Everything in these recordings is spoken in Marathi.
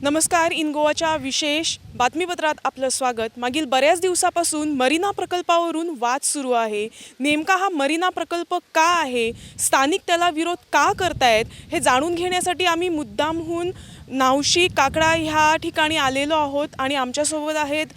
नमस्कार. इन गोवाच्या विशेष बातमीपत्रात आपलं स्वागत. मागील बऱ्याच दिवसापासून मरीना प्रकल्पावरून वाद सुरू आहे. नेमका हा मरीना प्रकल्प का आहे, स्थानिक त्याला विरोध का करतायत, हे जाणून घेण्यासाठी आम्ही मुद्दामहून नावशी काकडा ह्या ठिकाणी आलेलो आहोत आणि आमच्यासोबत आहेत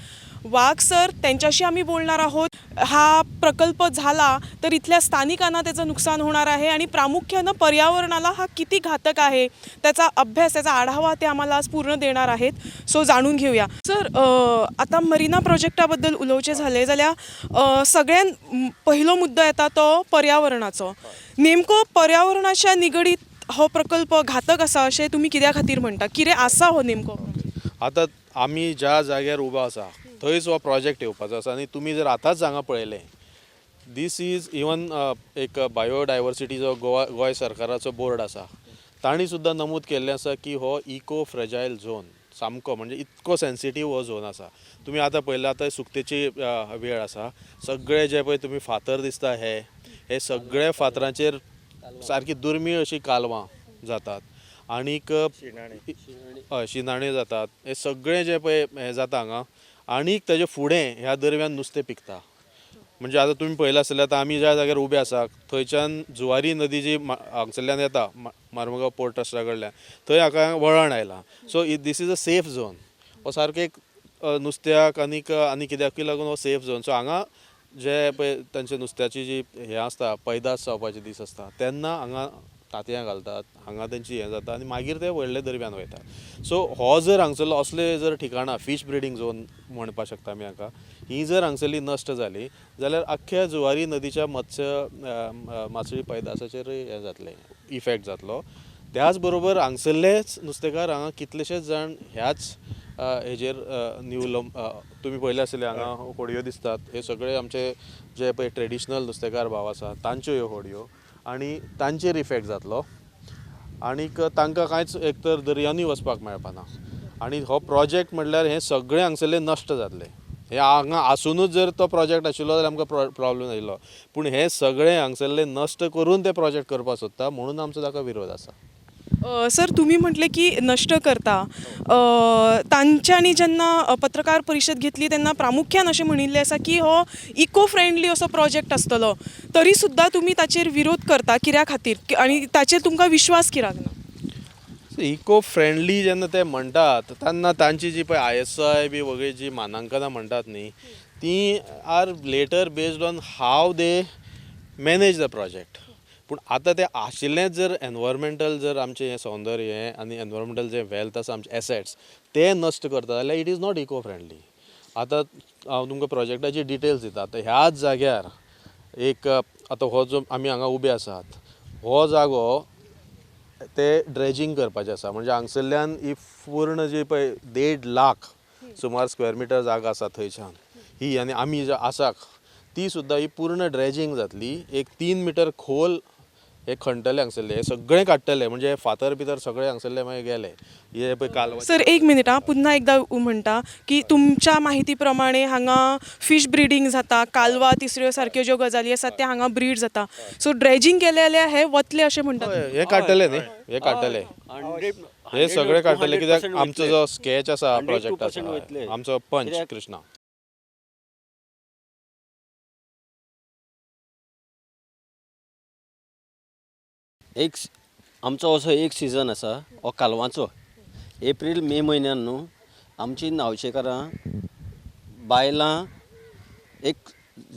वाघ सर. त्यांच्याशी आम्ही बोलणार आहोत. हा प्रकल्प झाला तर इथल्या स्थानिकांना त्याचं नुकसान होणार आहे आणि प्रामुख्यानं पर्यावरणाला हा किती घातक आहे त्याचा अभ्यास, त्याचा आढावा ते आम्हाला आज पूर्ण देणार आहेत. सो जाणून घेऊया सर. आता मरीना प्रोजेक्टाबद्दल उलोवचें झाले जाल्यार सगळ्यात पहिलो मुद्दो येता तो पर्यावरणाचो. नेमको पर्यावरणाच्या निगडीत हो प्रकल्प घातक आसा अशें तुमी कित्या खातीर म्हणटा? कितें आसा हो नेमको? आता आम्ही ज्या जाग्यार उबा आसा थंयच हो प्रोजेक्ट येवपाचो आसा आनी तुमी जर आतांच हांगा पळयलें, दीस इज इवन एक बायोडायवर्सिटीचो गोंय सरकाराचो बोर्ड आसा, तांणी सुद्दां नमूद केल्लें आसा की हो इको फ्रेजायल झोन सामको, म्हणजे इतको सेन्सिटीव हो झोन आसा. तुमी आतां पळयलां आतां सुकतेची वेळ आसा, सगळे जे पळय तुमी फातर दिसता हे सगळे फातरांचेर सारकी दुर्मीळ अशी कालवां जातात आनीक शिणाण्यो जातात. हे सगळें जे पळय हें जाता हांगा. आनीक ताजे फुडें ह्या दर्यान नुस्तें पिकता. म्हणजे आतां तुमी पळयलां आसल्यार आतां आमी ज्या जाग्यार उबे आसा थंयच्यान जुवारी नदी जी हांगसरल्यान येता मार्मुगांव पोर्ट ट्रस्टा कडल्यान, थंय हाका वळण आयलां. So this is a safe zone. हो सारको एक नुस्त्याक आनी कित्याकूय लागून हो सेफ झोन. सो हांगा जे पळय तांचे नुस्त्याची जी हें आसता, पैदास जावपाचे दीस आसता तेन्ना हांगा तांतयां घालतात, हांगा तेंची हें जाता आनी मागीर ते व्हडले दर्यान वयता. सो हो जर हांगसरलो असले जर ठिकाणां, फीश ब्रिडींग झोन म्हणपाक शकता आमी हाका, ही जर हांगसरली नश्ट जाली जाल्यार आख्ख्या जुवारी नदीच्या मासळी पैदासाचेरय हें जातलें, इफेक्ट जातलो. त्याच बरोबर हांगसरलेच नुस्तेकार हांगा कितलेशेच जाण ह्याच हेजेर तुमी पळयलें आसतलें हांगा होडयो दिसतात. हे सगळे आमचे जे पळय ट्रेडिशनल नुस्तेकार भाव आसा तांच्यो ह्यो होडयो, आनी तांचेर इफेक्ट जातलो. आनीक तांकां कांयच एकतर दर्यांनी वचपाक मेळपाना. आनी हो प्रोजेक्ट म्हणल्यार हे सगळे हांगसरले नश्ट जातले. हे हांगा आसुनूच जर तो प्रोजेक्ट आशिल्लो जाल्यार आमकां प्रॉब्लेम जायलो, पूण हे सगळे हांगसरले नश्ट करून ते प्रोजेक्ट करपाक सोदता, म्हणून आमचो ताका विरोध आसा. सर, तुम्ही म्हटले की नष्ट करता. तांच्यांनी जेन्ना पत्रकार परिशद घेतली तेन्ना प्रामुख्यान अशें म्हणिल्लें आसा की हो इको फ्रेंडली असो प्रोजेक्ट आसतलो, तरी सुद्दां तुमी ताचेर विरोध करता. कित्या खातीर आनी ताचेर तुमकां विश्वास कित्याक ना? इको फ्रेंडली जेन्ना ते म्हणटात तेन्ना तांची जी पळय ISI बी वगळी जी मानांकनां म्हणटात न्ही, ती are letter based on how they manage the project. पूण आतां ते आशिल्लेंच जर एनवायरमेंटल जर आमचें हें सौंदर्य हें आनी एनवायरमेंटल जें वेल्थ आसा आमचे एसेट्स ते नश्ट करता जाल्यार it is not eco friendly. आतां हांव तुमकां प्रोजेक्टाची डिटेल्स दिता. आतां ह्याच जाग्यार एक आतां हो जो आमी हांगा उबे आसात, हो जागो ते ड्रेजींग करपाचें आसा. म्हणजे हांगसरल्यान ही पूर्ण जी पळय 1.5 लाख सुमार स्क्वेअर मिटर जागा आसा थंयच्यान ही, आनी आमी जे आसाक ती सुद्दां ही पूर्ण ड्रेजींग जातली. एक 3 मिटर खोल हे खणटले हांगसरले, हे सगळे काडटले. म्हणजे फातर बितर सगळे हांगसरले मागीर गेले. हे पळय कालवा. सर, एक मिनिट हां. पुन्हा एकदा म्हणटा की तुमच्या माहिती प्रमाणे हांगा फीश ब्रिडींग जाता, कालवा तिसऱ्यो सारक्यो ज्यो गजाली आसात त्या हांगा ब्रीड जाता. सो ड्रेजींग केले जाल्यार हे वतले अशें म्हणटात. हे काडटले न्ही, हे काडटले, हे सगळे काडटले. कित्याक आमचो जो स्केच आसा प्रोजेक्टाचो, आमचो पंच कृष्णा, एक आमचो असो एक सिजन आसा हो कालवांचो. एप्रील मे म्हयन्यान न्हू आमची न्हांवशेकारां बायलां एक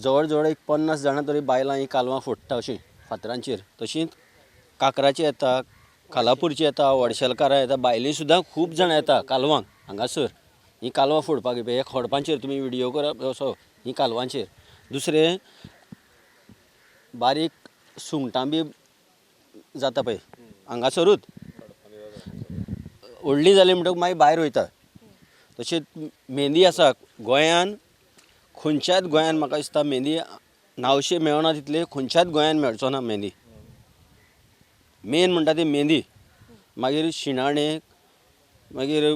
जवळ जवळ एक 50 जाणां तरी बायलां ही कालवां फोडटा अशीं फातरांचेर. तशींच काकराची येता, खालापूरची येता, वडशेलकारां येता, बायली सुद्दां खूब जाणां येता कालवांक हांगासर ही कालवां फोडपाक. हे खोडपांचेर तुमी व्हिडियो करप असो ही कालवांचेर. दुसरें बारीक सुंगटां बी जाता पळय हांगासरूच, व्हडली जाली म्हणटकूच मागीर भायर वयता. तशेंच मेंदी आसा गोंयान, खंयच्याच गोंयान म्हाका दिसता मेंदी नावशे मेळना तितले खंयच्याच गोंयान मेळचो ना मेंदी. मेन म्हणटा ती मेंदी, मागीर शिणाणे, मागीर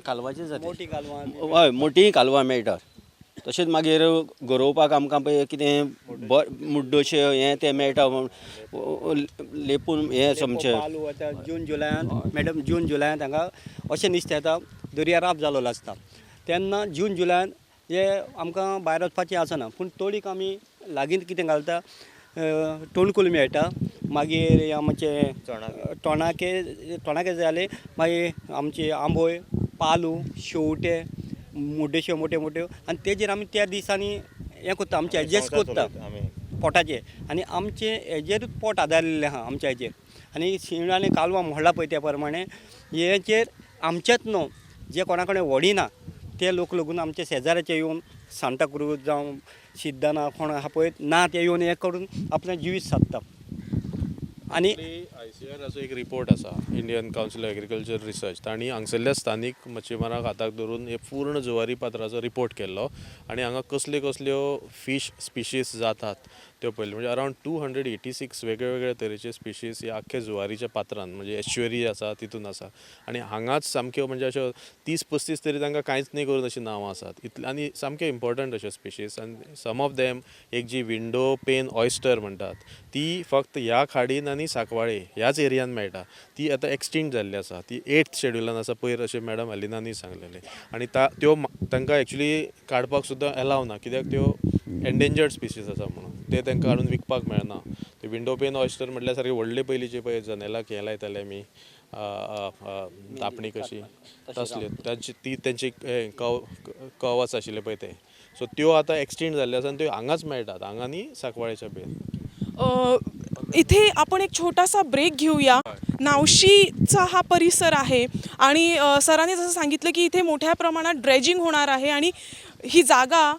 कालवाची जाती, हय मोठी कालवां मेळटात. तशेंच मागीर गरोवपाक आमकां पळय कितें मुड्डोश्यो हें तें मेळटा लेपून हें समचें पालू आतां जून जुलयांत मॅडम जून जुलयांत हांगा अशें नुस्तें येता दर्या राब जालोलो आसता तेन्ना जून जुलयांत हे आमकां भायर वचपाचें आसना पूण तोडीक आमी लागीं कितें घालता टोणकूल मेळटा मागीर आमचे टोणाके जाले मागीर आमचे आंबोय पालू शेवटे मुड्डेश्यो मोट्यो मोट्यो आनी तेजेर आमी त्या दिसांनी हें करता आमचें एडजस्ट करता पोटाचेर आनी आमचें हेजेरूच पोट आदारिल्लें आहा आमच्या हेजेर आनी शिण आनी कालवां म्हणला पळय त्या प्रमाणे हेचेर आमचेच न्हू जे कोणा कडेन व्हडी ना ते लोक लागून आमचे शेजाऱ्याचे येवन सांताक्रूज जावं सिद्धाना कोण आहा पळय ना ते येवन हें करून आपलें जिवीत सादता आनी ICAR असो एक रिपोर्ट आसा Indian council of agriculture research तांणी हांगसरल्या स्थानीक मच्छीमारांक हाताक धरून हे पूर्ण जुवारी पात्राचो रिपोर्ट केल्लो आनी हांगा कसल्यो कसल्यो फीश स्पिशीस जातात त्यो पळयल्यो म्हणजे अरावंड 286 वेगळे वेगळे तरेचे स्पिशीस ह्या आख्ख्या जुवारीच्या पात्रांत म्हणजे एश्चुरी आसा तितून आसा आनी हांगाच सामक्यो म्हणजे अश्यो 30-35 तरी तांकां कांयच न्ही करून अशीं नांवां आसात इतले आनी सामके इम्पॉर्टंट अश्यो स्पिशीस आनी सम ऑफ देम एक जी विंडो पेन ऑयस्टर म्हणटात ती फक्त ह्या खाडीन आनी सांकवाळे ह्याच एरियान मेळटा ती आतां एक्सटिंक्ट जाल्ली आसा ती 8th शेड्युलान आसा पयर अशें मॅडम हलिनानी सांगलेलें आनी त्यो तांकां एक्चुली काडपाक सुद्दां एलाव ना कित्याक त्यो एंडेंजर्ड स्पिशीस आसा म्हणून ते तांकां काडून विकपाक मेळना ते विंडो पेन ऑयस्टर म्हटल्यार सारके व्हडले पयलींचे पळय जनेलाक हें लायताले आमी धापणी कशी तसल्यो ती तेंची कवच आशिल्ले पळय ते सो त्यो आतां एक्सटिंक्ट जाल्ले आसा आनी त्यो हांगाच मेळटात हांगा आनी सांकवाळेच्या बेन इथे आपण एक छोटासा ब्रेक घेऊया नावशीचा हा परिसर आहे आणि सरांनी जसं सांगितलं की इथे मोठ्या प्रमाणात ड्रेजिंग होणार आहे आणि ही जागा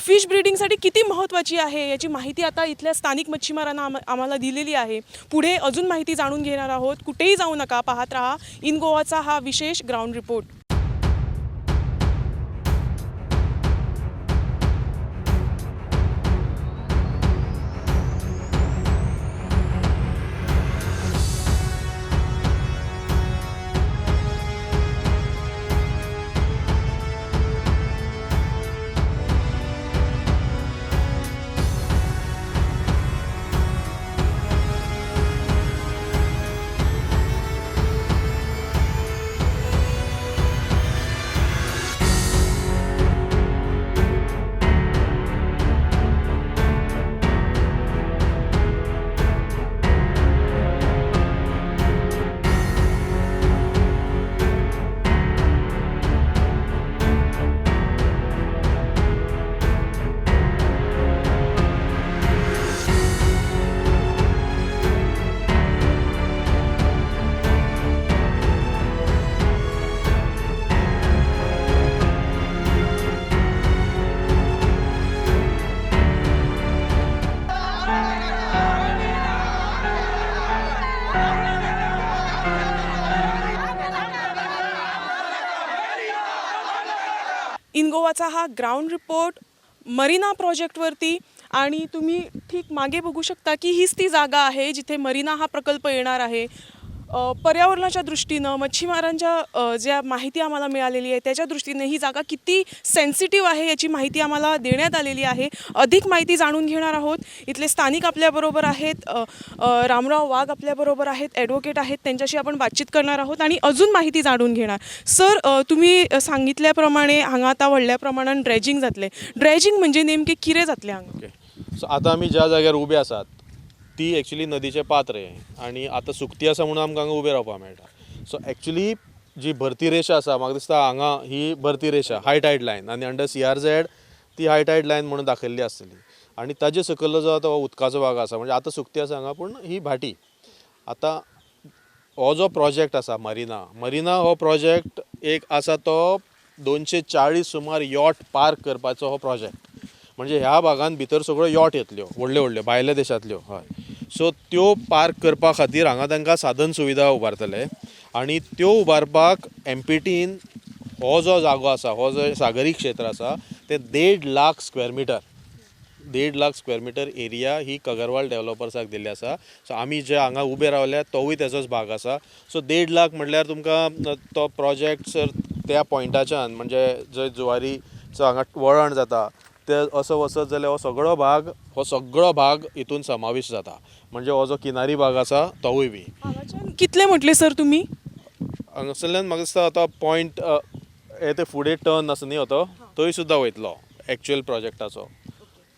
फिश ब्रीडिंगसाठी किती महत्त्वाची आहे याची माहिती आता इथल्या स्थानिक मच्छीमारांना आम्हाला दिलेली आहे पुढे अजून माहिती जाणून घेणार आहोत कुठेही जाऊ नका पाहत रहा इन गोवाचा हा विशेष ग्राउंड रिपोर्ट इन गोवाचा हा ग्राउंड रिपोर्ट मरीना प्रोजेक्टवरती आणि तुम्ही ठीक मागे बघू शकता की हीच ती जागा आहे जिथे मरीना हा प्रकल्प येणार आहे पर्यावरणाच्या दृष्टीनं मच्छीमारांच्या ज्या माहिती आम्हाला मिळालेली आहे त्याच्या दृष्टीने ही जागा किती सेन्सिटिव्ह आहे याची माहिती आम्हाला देण्यात आलेली आहे अधिक माहिती जाणून घेणार आहोत इथले स्थानिक आपल्याबरोबर आहेत रामराव वाघ आपल्याबरोबर आहेत ॲडव्होकेट आहेत त्यांच्याशी आपण बातचीत करणार आहोत आणि अजून माहिती जाणून घेणार सर तुम्ही सांगितल्याप्रमाणे हांगा आता व्हडल्या प्रमाणात ड्रेजिंग जातले ड्रेजिंग म्हणजे नेमके किरे जातले हांगा सो आतां आमी ज्या जाग्यार उबे आसात ती एक्चुली नदीचे पात्र आनी आतां सुकती आसा म्हणून आमकां हांगा उबे रावपाक मेळटा सो एक्चुली जी भरती रेशा आसा म्हाका दिसता हांगा ही भरती रेशा हाय टायड लायन आनी अंडर CRZ ती हाय टायड लायन म्हणून दाखयल्ली आसतली आनी ताजे सकयल्लो जो तो उदकाचो भाग आसा म्हणजे आतां सुकती आसा हांगा पूण ही भाटी आतां हो जो प्रोजेक्ट आसा मरीना हो प्रोजेक्ट एक आसा तो 240 सुमार यॉट पार्क करपाचो हो प्रोजेक्ट म्हणजे ह्या भागांत भितर सगळ्यो यॉट येतल्यो व्हडल्यो व्हडल्यो भायल्या देशांतल्यो हय सो त्यो पार्क करपा खातीर हांगा तांकां साधन सुविधा उबारतले आनी त्यो उबारपाक MPTन हो जो जागो आसा हो जो सागरी क्षेत्र आसा ते 1.5 lakh square meter 1.5 lakh square metre area ही कगरवाल डेव्हलपर्साक दिल्ली आसा सो आमी जे हांगा उबे रावल्यात तोवूय तेजोच भाग आसा सो 1.5 लाख म्हटल्यार तुमकां तो प्रोजेक्ट सर त्या पॉयंटाच्यान म्हणजे जंय जुवारीचो हांगा वळण जाता ते असो वचत जाल्यार हो सगळो भाग हितून समावेश जाता. म्हणजे हो जो किनारी भाग आसा तोवूय बी. हांगाच्यान कितले म्हटले सर तुमी? हांगासरल्यान म्हाका दिसता आतां पॉयंट हे ते फुडें टर्न आसा न्ही तो थंय सुद्दां वयतलो एक्चुअल प्रोजेक्टाचो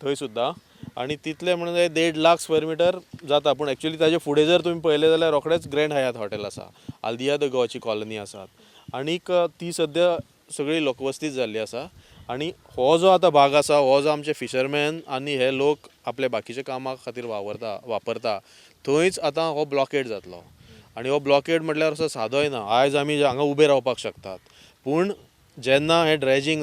थंय सुद्दां. आनी तितले म्हणजे 1.5 लाख स्क्वेअर मिटर जाता. पूण एक्चुअली ताजे फुडें जर तुमी पळयलें जाल्यार रोखडेंच ग्रँड हयात हॉटेल आसा, आल्दिया द गोवाची कॉलनी आसात. आनीक ती सद्या सगळी लोकवस्तीच जाल्ली आसा. आनी हो जो आतां भाग आसा हो जो आमचे फिशरमॅन आनी हे लोक आपले बाकीच्या कामा खातीर वापरता थंयच आतां हो ब्लॉकेड जातलो. आनी हो ब्लॉकेड म्हटल्यार असो सादोय ना. आयज आमी हांगा उबे रावपाक शकतात, पूण जेन्ना हे ड्रेजिंग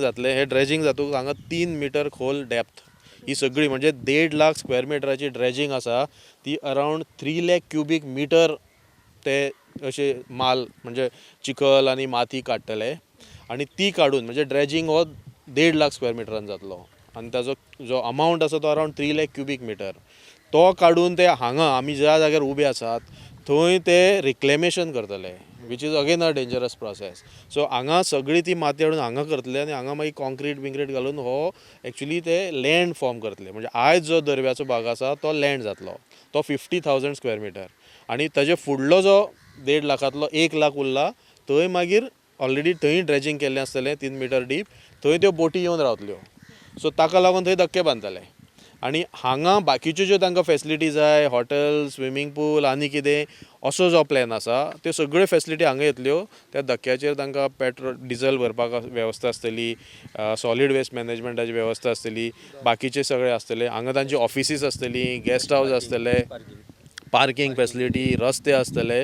जातूंक हांगा 3 मिटर खोल डेप्थ ही सगळी म्हणजे 1.5 लाख स्क्वेअर मिटराची ड्रेजिंग आसा ती अरावंड 3 लाख क्युबीक मिटर ते अशे माल म्हणजे चिखल आनी माती काडटले. आनी ती काडून म्हणजे ड्रेजिंग हो 1.5 लाख स्क्वेअर मिटरान जातलो. आनी ताजो जो अमावंट आसा तो अरावंड 3 लाख क्युबीक मिटर. तो काडून ते हांगा आमी ज्या जाग्यार उबे आसात थंय ते रिक्लेमेशन करतले, which is again a dangerous process. So हांगा सगळी ती माती हाडून हांगा करतले आनी हांगा मागीर कॉन्क्रीट घालून हो एक्चुअली ते लँड फॉर्म करतले. म्हणजे आयज जो दर्याचो भाग आसा तो लँड जातलो, तो 50,000 स्क्वेअर मिटर. आनी ताजे फुडलो जो 1.5 लाखांतलो 1 लाख उरला थंय मागीर ऑलरेडी थंय ड्रेजिंग केल्लें आसतलें 3 मिटर डीप. थंय त्यो बोटी येवन रावतल्यो. सो ताका लागून थंय धक्के बांदतले. आनी हांगा बाकीच्यो ज्यो तांकां फेसिलिटी जाय, हॉटेल, स्विमींग पूल आनी कितें असो जो प्लॅन आसा त्यो सगळ्यो फेसिलिटी हांगा येतल्यो. त्या धक्क्याचेर तांकां पेट्रोल डिझल भरपाक वेवस्था आसतली, सॉलीड वेस्ट मॅनेजमेंटाची वेवस्था आसतली, बाकीचे सगळे आसतले. हांगा तांची ऑफिसीस आसतली, गेस्ट हावस आसतले, पार्किंग फेसिलिटी, रस्ते आसतले.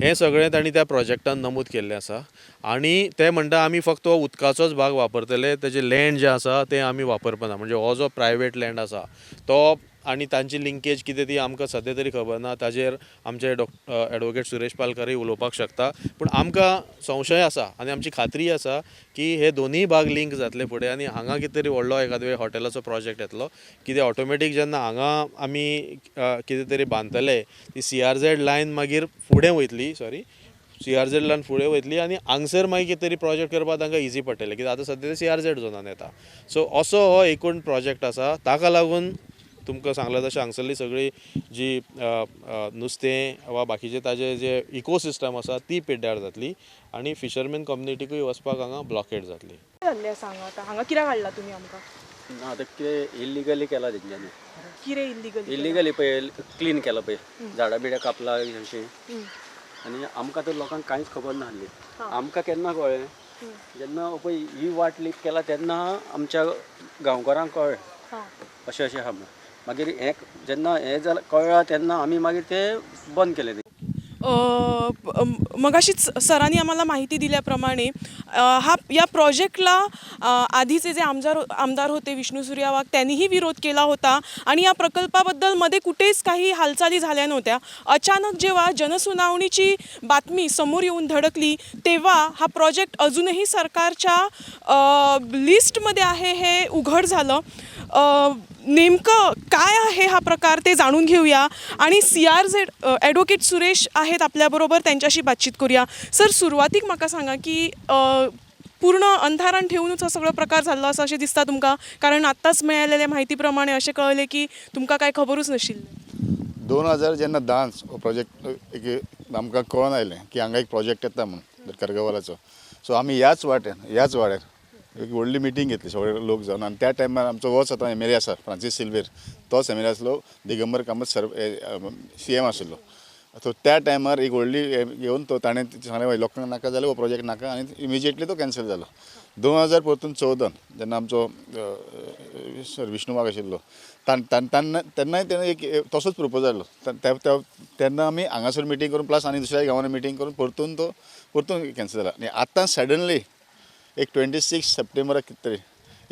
हें सगळें तांणी त्या प्रोजेक्टान नमूद केल्लें आसा. आनी ते म्हणटा आमी फक्त उदकाचोच भाग वापरतले, तेजें लँड जें आसा तें आमी वापरपाना. म्हणजे हो जो प्रायवेट लँड आसा तो आनी तांची लिंकेज कितें ती आमकां सद्या तरी खबर ना. ताजेर आमचे एडवोकेट सुरेश पालकरूय उलोवपाक शकता. पूण आमकां संशय आसा आनी आमची खात्री आसा की हे दोनूय भाग लिंक जातले फुडें आनी हांगा कितें तरी व्हडलो एखादो हॉटेलाचो प्रोजेक्ट येतलो. कितें ऑटोमॅटीक जेन्ना हांगा आमी कितें तरी बांदतले ती CRZ लायन मागीर फुडें वयतली, CRZ लायन फुडें वयतली आनी हांगसर मागीर कितें तरी प्रोजेक्ट करपाक तांकां इजी पडटलें, कित्याक आतां सद्या ते CRZ झोनान येता. सो असो हो एकूण प्रोजेक्ट आसा. ताका लागून तुमकां सांगलां तशें हांगसरली सगळी जी नुस्तें वा बाकीचे ताजे जे इकोसिस्टम आसा ती पिड्ड्यार जातली आनी फिशरमॅन कम्युनिटीकूय वचपाक हांगा ब्लॉकेड जातली. जाल्लें सांगा आतां हांगा कित्याक हाडला तुमी आमकां? ना आतां कितें इल्लिगली केला तेंच्यांनी. कितें इल्लिगली पळय क्लीन केला पळय, झाडां बिडां कापला अशें. आनी आमकां तर लोकांक कांयच खबर नासली. आमकां केन्ना कळ्ळें जेन्ना पळय ही वाट लीक केला तेन्ना आमच्या गांवकारांक कळ्ळें अशें आहा म्हणून. मागीर हें जेन्ना हें जालें कळ्ळां तेन्ना आमी मागीर तें बंद केलें. मगाशीच सरांनी आम्हाला माहिती दिल्याप्रमाणे या प्रोजेक्टला आधीचे जे आमदार होते विष्णू सूर्या वाघ त्यांनीही विरोध केला होता आणि या प्रकल्पाबद्दल मध्ये कुठेच काही हालचाली झाल्या नव्हत्या. अचानक जेव्हा जनसुनावणीची बातमी समोर येऊन धडकली तेव्हा हा प्रोजेक्ट अजूनही सरकारच्या लिस्टमध्ये आहे हे उघड झालं. नेमकं काय आहे हा प्रकार ते जाणून घेऊया आणि CRZ ॲडव्होकेट सुरेश आहेत आपल्याबरोबर, त्यांच्याशी बातचीत करूया. सर, सुरवातीक म्हाका सांगा की पूर्ण अंधारान ठेवूनच हा सगळो प्रकार जाल्लो आसा अशें दिसता तुमकां? कारण आत्ताच मेळिल्ल्या म्हायती प्रमाणे अशें कळलें की तुमकां कांय खबरूच नाशिल्लें. 2010 हो प्रोजेक्ट आमकां कळून आयलें की हांगा एक प्रोजेक्ट येता म्हणून करगवालाचो. सो आमी ह्याच वाड्यार एक व्हडली मिटींग घेतली सगळे लोक जावन. आनी त्या टायमार आमचो होच आतां MLA आसा फ्रांसीस सिल्वेर, तोच MLA आसलो. दिगंबर कामत CM आशिल्लो. सो त्या टायमार एक व्हडली घेवन तो ताणें सांगलें लोकांक नाका जाल्यार हो प्रोजेक्ट नाका आनी इमिजिएटली तो कॅन्सल जालो. 2014 जेन्ना आमचो विष्णू वाघ आशिल्लो तेन्नाय तेणें एक तसोच प्रपोजल हाडलो. तेन्ना आमी हांगासर मिटींग करून प्लस आनी दुसऱ्या गांवांनी मिटींग करून परतून कॅन्सल जाला. आनी आतां सडनली एक 26 सप्टेंबराक कितें तरी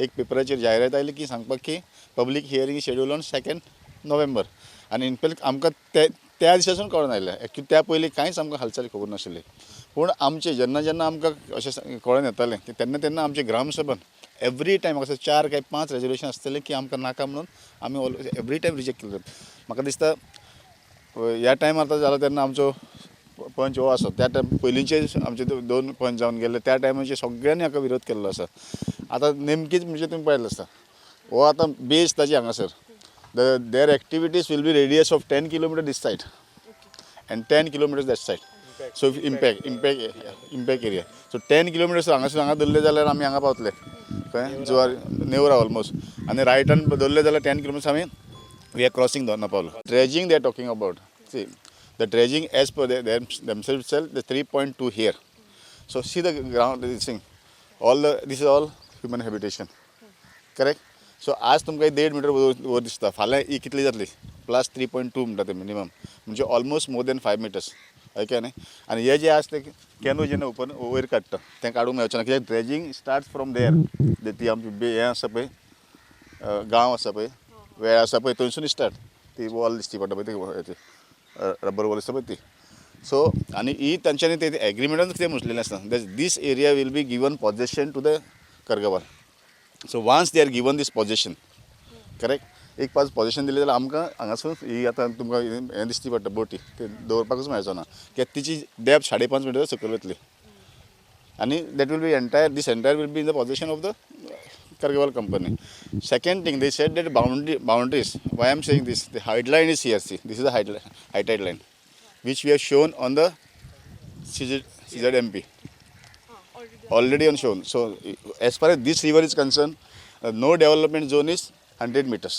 एक पेपराचेर जायरात आयली की सांगपाक की public hearing schedule on 2 November. आनी इनफॅक्ट आमकां त्या दिसासून कळून आयलें. एक्चुली त्या पयलीं कांयच आमकां हालचाली खबर नाशिल्ली. पूण आमचे जेन्ना आमकां अशें कळून येतालें की तेन्ना आमचे ग्रामसभान एवरी टायम म्हाका 4 काय 5 रेजोल्युशन आसतलें की आमकां नाका म्हणून आमी एवरी टायम रिजेक्ट केलें. म्हाका दिसता ह्या टायमार आतां जालो तेन्ना आमचो पंच हो आसा त्या टायम पयलींचे आमचे 2 पंच जावन गेले त्या टायमाचेर सगळ्यांनी हाका विरोध केल्लो आसा. आतां नेमकीच म्हणजे तुमी पळयलें आसता हो आतां बेज ताची हांगासर there activities will be radius of 10 kilometer this side and 10 kilometers that side. So impact area. So 10 kilometers हांगा धरले जाल्यार आमी हांगा पावतले कळ्ळें जुवार नेवरा ऑलमोस्ट आनी रायटान धरले जाल्यार 10 kilometers आमी वी आर क्रॉसिंग दोना पावलो. Dredging they are talking about. See the dredging as per themselves the 3.2 here. So see the ground this thing. This is all human habitation. Correct? So आज तुमकां 1.5 मीटर वयर दिसता फाल्यां ही कितली जातली प्लस 3.2 म्हणटा ते मिनिमम म्हणजे almost more than 5 metres okay न्ही आनी हे जे आसा ते कॅनो जेन्ना ओपन वयर काडटा तें काडूंक मेळचें ना कित्याक ड्रेजिंग स्टार्ट फ्रॉम देर ती आमची हें आसा पळय गांव आसा पळय वेळ आसा पळय थंयसून स्टार्ट ती वॉल दिसती पडटा पळय ती रबर वॉल आसता पळय ती सो आनी ही तांच्यांनी ते एग्रिमेंटान कितें म्हटलेलें आसता this area will be given possession to the कर्गवाल. So once they are given this possession correct एक पास पॉजेशन दिलें जाल्यार आमकां हांगासून ही आतां तुमकां हें दिसती पडटा बोटी ते दवरपाकूच मेळचो ना कित्याक तिची डेप्थ 5.5 मिटर सकयल वतली आनी that will be entire will be in the possession of the कर्गवाल company. Second thing they said that boundaries why am saying this the height line is here see this is the high tide line which we have shown on the CZMP already on shown. So as far as this river is concerned, no development zone is 100 meters.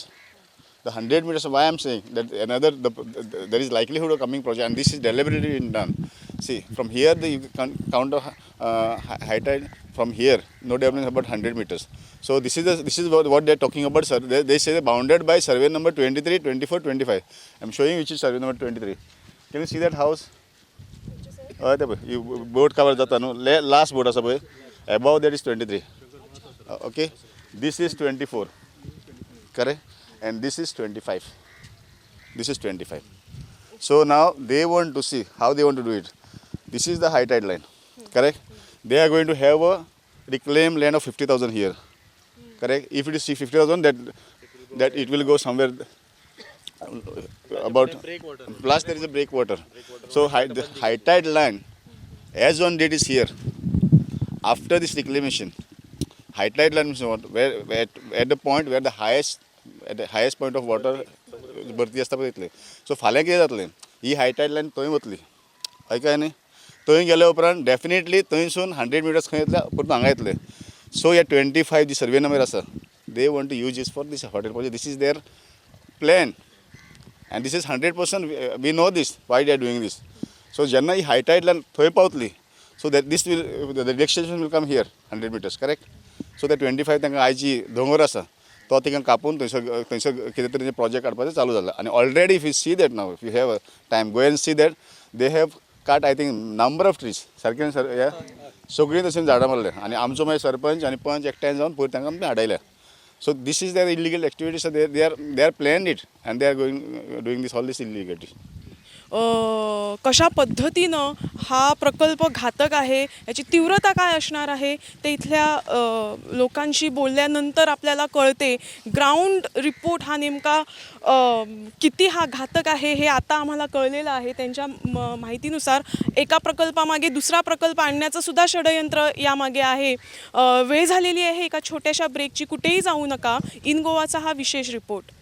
The 100 meters, why I am saying that there is likelihood of coming project and this is deliberately been done. See from here you can count high tide from here no development about 100 meters. So this is what they are talking about, sir. They say bounded by survey number 23, 24, 25. I am showing which is survey number 23. Can you see that house? You boat cover jata no last boat asa boy above that is 23. Okay, this is 24 correct and this is 25. This is 25. So now they want to see how they want to do it. This is the high tide line correct. They are going to have a reclaimed land of 50,000 here correct. If it is 50,000 that it will go somewhere about plus there is a breakwater. So the high tide land as on date is here after this reclamation. High tide land is what where at the point where the highest point of water भरती आसता पळय तितले. सो फाल्यां कितें जातलें ही हाय टायड लायन थंय वतली ऐकाय न्ही थंय गेल्या उपरांत डेफिनेटली थंयसून 100 मिटर्स खंय येतले परतून हांगा येतले. सो ह्या 25 जी सर्वे नंबर आसा they want to use this for this hotel project. This is their plan and this is 100% we know this why they are doing this. So jenna hi high tide land thoy pautli so that this will the relaxation will come here 100 meters correct. So that 25 tanga आयची दोंगर आसा तो तिका कापून थंयसर कितें तरी प्रोजेक्ट काडपाचें चालू जाला आनी already if you see that now if you have a time go and see that they have cut I think number of trees सारकें सगळीं तशीं झाडां मारल्या आनी आमचो मागीर सरपंच आनी पंच एकठांय जावन पयर तांकां आमी हाडयल्या. So this is their illegal activity. So they are planned it and they are doing all this illegality. कशा पद्धतीनं हा प्रकल्प घातक आहे याची तीव्रता काय असणार आहे ते इथल्या लोकांशी बोलल्यानंतर आपल्याला कळते. ग्राउंड रिपोर्ट हा नेमका किती हा घातक आहे हे आता आम्हाला कळलेलं आहे. त्यांच्या माहितीनुसार एका प्रकल्पामागे दुसरा प्रकल्प आणण्याचं सुद्धा षडयंत्र यामागे आहे. वेळ झालेली आहे एका छोट्याशा ब्रेकची. कुठेही जाऊ नका. इन गोवाचा हा विशेष report.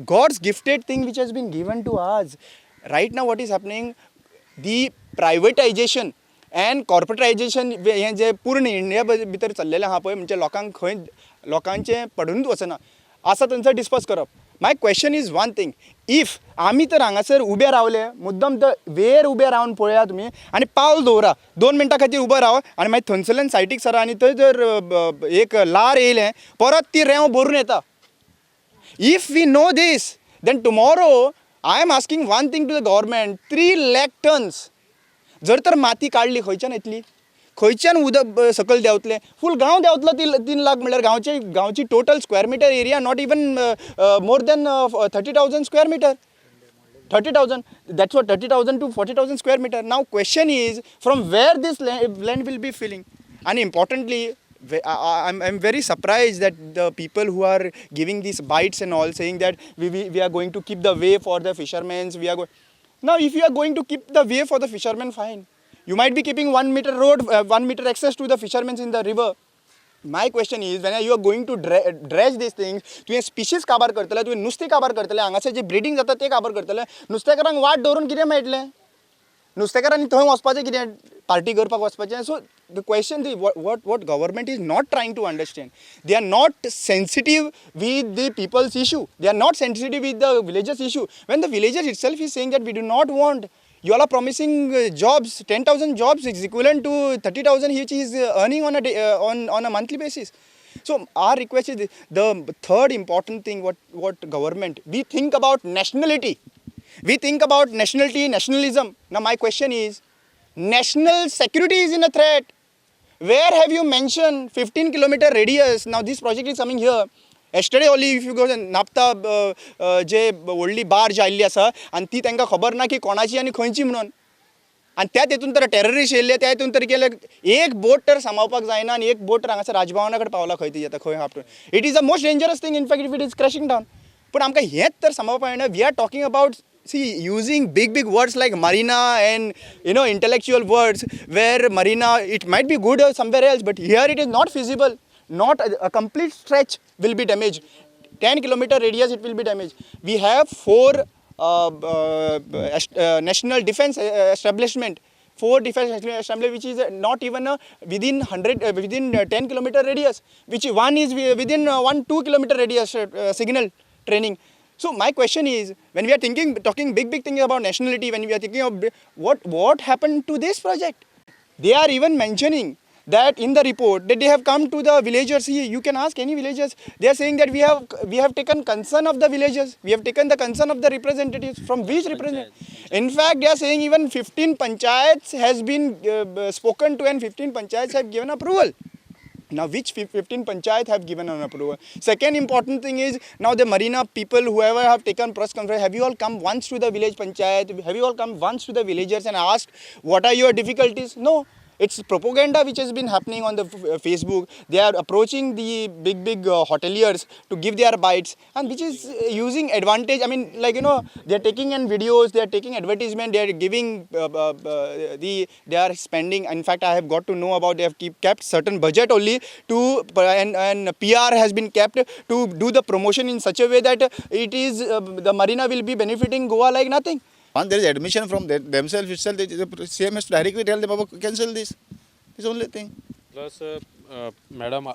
God's gifted thing which has been given to us. Right now what is happening, the privatization and corporatization हे जे पूर्ण इंडिया भितर चल्लेलें आहा पळय म्हणजे लोकांक खंय लोकांचें पडूनच वचना आसा थंयसर डिस्कस करप. My question is one thing, इफ आमी तर हांगासर उबे रावले मुद्दम तर वेर उबे रावन पळया तुमी आनी पावल दवरा 2 मिनटां खातीर उबो राव आनी मागीर थंयसरल्यान सायटीक सरा आनी थंय जर एक लार येयलें परत ती रेंव भरून येता. If we know this, then tomorrow I am asking one thing to the government, 3 lakh tons. जर तर माती काढली खंयच्यान येतली, खंयच्यान उदक सकयल देंवतलें, फूल गांव देंवतलो 3 लाख म्हणल्यार गांवची total square metre area not even more than 30,000 square metre. 30,000, that's what 30,000 to 40,000 square meter. Now question is from where this land will be filling. And importantly, I'm very surprised that the people who are giving these bites and all saying that we are going to keep the way for the fishermen. Now if you are going to keep the way for the fishermen, fine. You might be keeping 1 meter road, 1 meter access to the fishermen in the river. My question is, when you are going to dredge these things, तुम्ही स्पीशीज काबार करतले, तुम्ही नुस्तें काबार करतले, हांगासर जे ब्रिडींग जाता ते काबार करतले, नुस्तेकारांक वाट दवरून कितें मेळटलें? नुस्तेकारांनी थंय वचपाचें कितें पार्टी करपाक वचपाचें? So the question what government is not trying to understand, they are not sensitive with the people's issue, they are not sensitive with the villagers issue. When the villagers itself is saying that we do not want, you all are promising jobs, 10,000 jobs is equivalent to 30,000 which he is earning on a day, on a monthly basis. So our request is the third important thing, what government, we think about nationality. We think about nationality, nationalism. Now my question is, national security is in a threat. Where have you mentioned 15-kilometer radius? Now this project is coming here. Yesterday only if you go to नापता जे व्हडली बार्ज आयिल्ली आसा आनी ती तांकां खबर ना की कोणाची आनी खंयची म्हणून, आनी त्या तेतून तर टेररिस्ट येयले, त्या हेतून तर केले एक बोट तर सांबाळपाक जायना आनी एक बोट तर हांगासर राजभवना कडेन पावला खंय ती येता खंय हापटून. It is the most dangerous thing in fact if it is crashing down. पूण आमकां हेंच तर सांबाळपाक जायना. We are talking about using big words like marina and intellectual words, where marina it might be good somewhere else, but here it is not feasible. Not a complete stretch will be damaged. 10-kilometer radius it will be damaged. We have 4 national defense establishment, 4 defense establishment which is not even within 10-kilometer radius, which one is within 1-2 kilometer radius signal training. So my question is, when we are talking big things about nationality, when we are thinking of what happened to this project, they are even mentioning that in the report that they have come to the villagers. You can ask any villagers, they are saying that we have taken concern of the villagers, we have taken the concern of the representatives. From which representatives? In fact they are saying even 15 panchayats has been spoken to and 15 panchayats have given approval. Now which 15 panchayat have given an approval? Second important thing is, now the marina people, whoever have taken press conference, have you all come once to the village panchayat? Have you all come once to the villagers and asked what are your difficulties? No. It's propaganda which has been happening on the Facebook. They are approaching the big hoteliers to give their bites, and which is using advantage. I mean, like, they are taking in videos, they are taking advertisement, they are giving, they are spending. In fact, I have got to know about, they have kept certain budget only to, and PR has been kept to do the promotion in such a way that it is, the marina will be benefiting Goa like nothing. Once there is admission from themselves itself, the CM has to directly tell them, Baba, cancel this. This is the only thing. Plus, Madam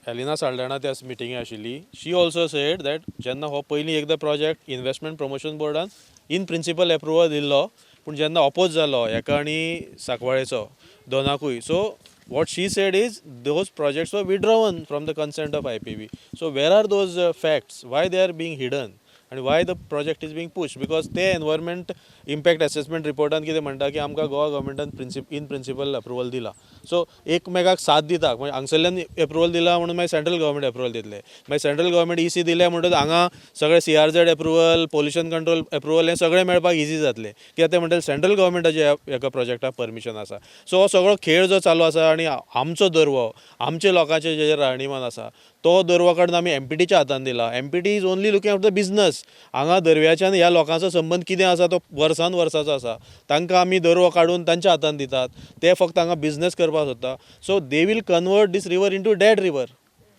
Elena Saldana त्या मिटिंगे आशिल्ली, she also said that जेन्ना हो पयलीं एकदा project investment promotion board in principle approval दिल्लो, पूण जेन्ना ऑपोज जालो हेका आनी सांकवाळेचो दोनाकूय, so what she said is those projects were withdrawn from the consent of IPB. So where are those facts? Why they are being hidden? And why the project is being pushed? Because ते एनवायरमेंट इम्पॅक्ट असेसमेंट रिपोर्टान कितें म्हणटा की आमकां गोवा गव्हर्मेंटान इन प्रिंसिपल अप्रुवल दिला. सो एकमेकाक साथ दिता, म्हणजे हांगसरल्यान एप्रुवल दिला म्हणून मागीर सेंट्रल गव्हर्मेंट एप्रुवल दितले, मागीर सेंट्रल गव्हर्मेंट EC दिले म्हणटच हांगा सगळे CRZ approval, pollution control approval हें सगळें मेळपाक इजी जातलें, कित्याक ते म्हणटा सेंट्रल गव्हर्मेंटाचे हेका प्रोजेक्टाक परमिशन आसा. सो हो सगळो खेळ जो चालू आसा आनी आमचो दर्वो, आमचे लोकांचे जे राहणीमान आसा तो दर्वो काडून आमी MPTच्या हातान दिला. MPT is only looking after the business. हांगा दर्व्याच्यान ह्या लोकांचो संबंध कितें आसा तो वर्सांचो आसा. तांकां आमी दर्वो काडून तांच्या हातान दितात, ते फक्त हांगा बिजनस करपाक सोदता. So they will convert this river into dead river.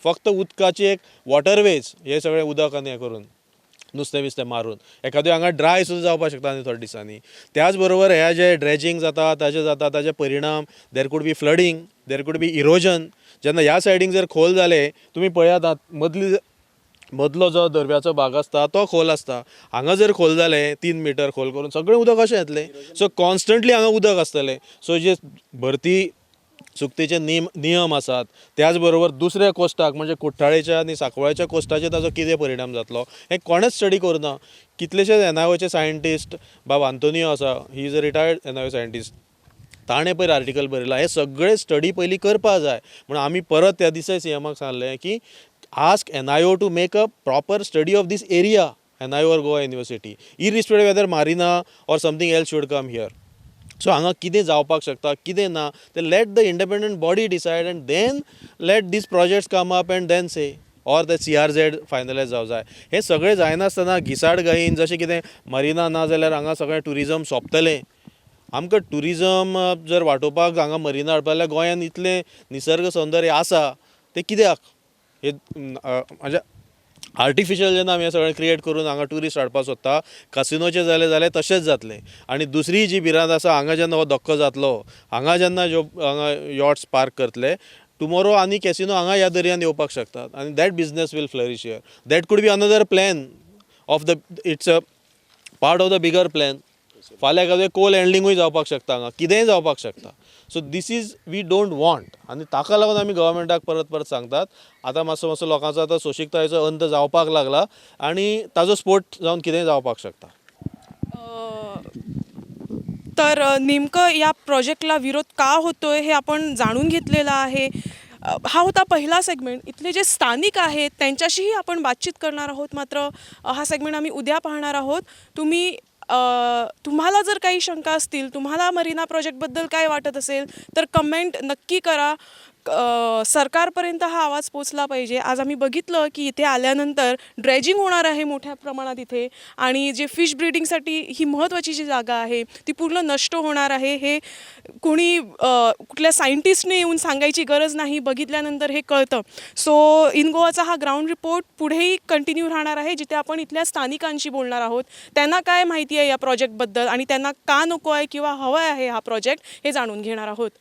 फक्त उदकाची एक वॉटरवेज हे सगळें उदक आनी हें करून. नुस्तें बिस्तें मारून एखाद्यो हांगा ड्राय सुद्दां जावपाक शकता आनी थोड्या दिसांनी. त्याच बरोबर ह्या जे ड्रेजिंग जाता ताजे परिणाम देर could be flooding, there could be erosion. जेन्ना ह्या सायडीक जर खोल जाले, तुमी पळयात मदलो जो दर्याचो भाग आसता तो खोल आसता, हांगा जर खोल जाले 3 मीटर खोल करून सगळें उदक अशें येतलें. सो कॉन्स्टंटली हांगा उदक आसतलें. सो जे भरती चुकतेचे नियम आसात, त्याच बरोबर दुसऱ्या कोस्टाक म्हणजे कुट्टाळेच्या आनी सांकवाळच्या कोस्टाचेर ताजो कितें परिणाम जातलो हें कोणेच स्टडी करुना. कितलेशेच NIOचे सायंटिस्ट, बाब आंतोनियो आसा, he is a retired NIO scientist, ताणें पयर आर्टिकल बरयला. हे सगळे स्टडी पयलीं करपा जाय म्हणून आमी परत त्या दिसा CMाक सांगलें की ask NIO to make a proper study of this area, NIO or Goa University, irrespective whether Marina or something else should come here. So हांगा कितें जावपाक शकता, कितें ना, ते let the independent body decide and then let these projects come up and then say, or the CRZ finalize जावं जाय. हे सगळें जायनासतना घिसाड घाईन जशें कितें मरिना ना जाल्यार हांगा सगळें टुरिजम सोंपतलें. आमकां टुरिजम जर वांटोवपाक हांगा मरिना हाडपा जाल्यार गोंयांत इतलें निसर्ग सौंदर्य आसा तें कित्याक? हे म्हणजे आर्टिफिशियल जेन्ना आमी हें सगळें क्रिएट करून हांगा ट्युरिस्ट हाडपाक सोदता, कसिनोचें जालें तशेंच जातलें. आनी दुसरी जी भिरांत आसा, हांगा जेन्ना हो धक्को जातलो, हांगा जेन्ना हांगा यॉट्स पार्क करतले, टुमोरो आनी कॅसिनो हांगा ह्या दर्यान येवपाक शकतात आनी that business will flourish here. That could be another plan of the, it's a part of the bigger plan. फाल्यां एखादें कोल हँडलिंगूय जावपाक शकता, हांगा कितेंय जावपाक शकता. So this is we don't want. आनी ताका लागून आमी गव्हर्मेंटाक परत सांगतात, आतां मातसो लोकांचो आतां सोंशिकतायेचो अंत जावपाक लागला आनी ताजो स्पोट जावन कितेंय जावपाक शकता. तर नेमकं या प्रोजेक्टला विरोध का होतोय हे आपण जाणून घेतलेलं आहे. हा होता पहिला सेगमेंट. इथले जे स्थानिक आहेत त्यांच्याशीही आपण बातचीत करणार आहोत. मात्र हा सेगमेंट आम्ही उद्या पाहणार आहोत. तुम्हाला जर काही शंका असतील, तुम्हाला मरीना प्रोजेक्टबद्दल काय वाटत असेल तर कमेंट नक्की करा. सरकारपर्यंत हा आवाज पोचला पाहिजे. आज आम्ही बघितलं की इथे आल्यानंतर ड्रेजिंग होणार आहे मोठ्या प्रमाणात इथे, आणि जे फिश ब्रीडिंगसाठी ही महत्त्वाची जी जागा आहे ती पूर्ण नष्ट होणार आहे. हे कोणी कुठल्या सायंटिस्टने येऊन सांगायची गरज नाही, बघितल्यानंतर हे कळतं. सो इन गोवाचा हा ग्राउंड रिपोर्ट पुढेही कंटिन्यू राहणार आहे, जिथे आपण इथल्या स्थानिकांशी बोलणार आहोत. त्यांना काय माहिती आहे या प्रोजेक्टबद्दल आणि त्यांना का नको आहे किंवा हवा आहे हा प्रोजेक्ट हे जाणून घेणार आहोत.